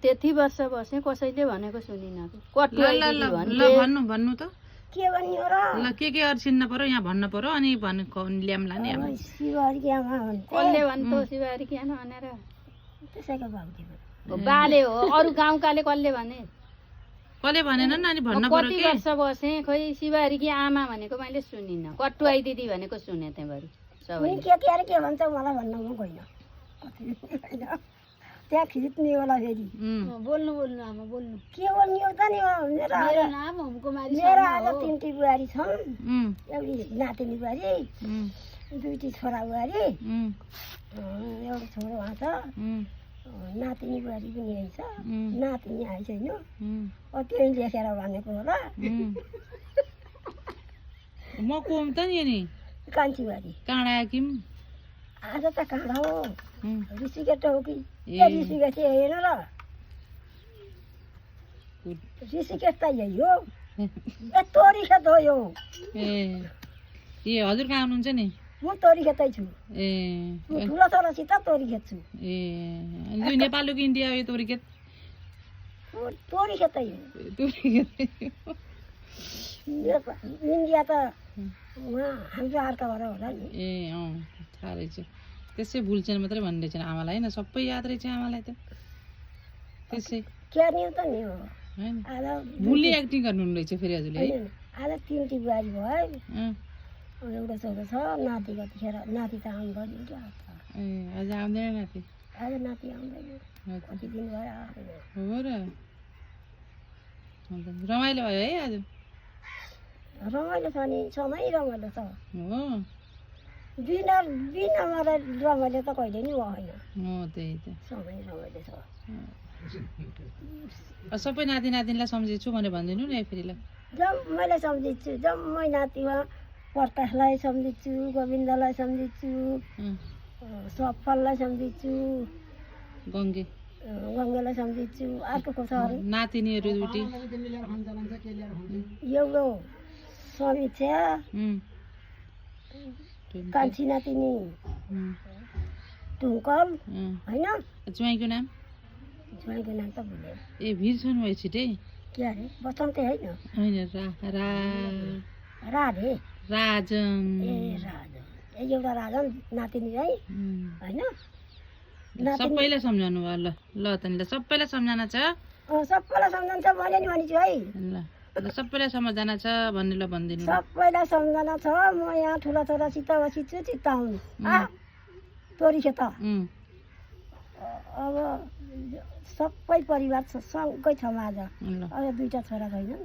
त्यति वर्ष बसेँ कसैले भनेको सुनिनँ कट्टु ल आइदिदी भन्थे भन्नु त के भन्ने हो र ल के अरू चिन्न पर्यो यहाँ भन्न पर्यो अनि ल्याम्ला नि अब शिवहरियामा भन्थे कसले भन्थ्यो शिवहरी किन भनेर त्यसैको बाबुजी बाले हो अरू गाउँकाले कसले भने कसले भनेन नि अनि भन्न पर्यो कति के वर्ष बसेँ खोइ शिवहरीकी आमा भनेको मैले सुनिनँ कट्टु आइदिदी भनेको सुने त्यहाँ बरु नि सबैले के अरे के भन्छ मलाई भन्न म गइन त्यहाँ खिच्ने होला फेरि बोल्नु बोल्नु आमा बोल्नु के भन्ने हो त नि मेरो मेरो नाम होमकुमारी मेरो शर्मा आज हो। 3टी बुहारी छन् एउटी नातिनी बुहारी 2टी छोरा बुहारी एउटा छोरो उहाँ छ नातिनी बुहारी पनि आइछ नातिनी आइ छैन त्यही लेखेर भनेको होला म कोम त नि कान्छी बुहारी काँडा किम आज त काँडा हो ऋषिकेट हो कि ए। ऋषिकेट हेर र ऋषिकेट त यही हो तोरीखेत हो यो ए हजुर कहाँ आउनुहुन्छ नि म तोरीखेतै छु ए म ठुलो छोरासित तोरीखेत छु ए अनि नेपालको इन्डिया यो तोरीखेत म तोरीखेतै हो तोरीखेत इन्डिया त उहाँ हाम्रो अर्काबाट होला नि ए थाहा रहेछ त्यसै भुल्छन् मात्रै भन्ने रहेछन् आमालाई होइन सबै याद रहेछ आमालाई त त्यसै क्या नि त नि हो होइन आज भुल्ने एक्टिङ गर्नु रहेछ फेरि हजुरले है आज 3टी बुहारी भयो अँ, एउटा छोरो छ नाति कतिखेर नाति त आउनु पर्यो क्या ए आज आउँदैन नाति आज नाति आउँदैन हजुर। कति दिन भयो आउँदैन हो र अन्त रमाइलो भयो है आज रमाइलो छ नि समय रमाइलो छ हो बिना बिना मलाई रमाइलो त कहिले नि भएन हो त्यही त समय रमाइलो छ सबै नाति नातिनीलाई सम्झेछु भनेर भनिदिनु नि फेरि ल जम्मैलाई सम्झिन्छु जम्मै नातिमा प्रकाशलाई सम्झिन्छु गोविन्दलाई सम्झिन्छु अँ, सफललाई सम्झिन्छु गङ्गे गङ्गालाई सम्झिन्छु अर्को को छ अरे नातिनीहरू दुइटी यो समीक्षा कान्छी नातिनी टुङ्कल होइन ज्वाइँको नाम ज्वाइँको नाम त भुल्यो ए भिर्छन् भयो छिटै के अरे बसन्ते होइन होइन राधे राजन ए राजन एउटा राजन नातिनी है होइन नातिनी सबैलाई सम्झाउनु भयो ल ल त नि ल सबैलाई सम्झना छ सबैलाई सम्झन्छ मैले नि भनेछु है ल सबैलाई सम्झना छ भन्ने ल भनिदिनु सबैलाई सम्झना छ म यहाँ ठुला छोरासित बसिछु चित्त आउनु तोरीखेत अब सबै परिवार सँगै छौँ आज ल अब 2टा छोरा छैनन्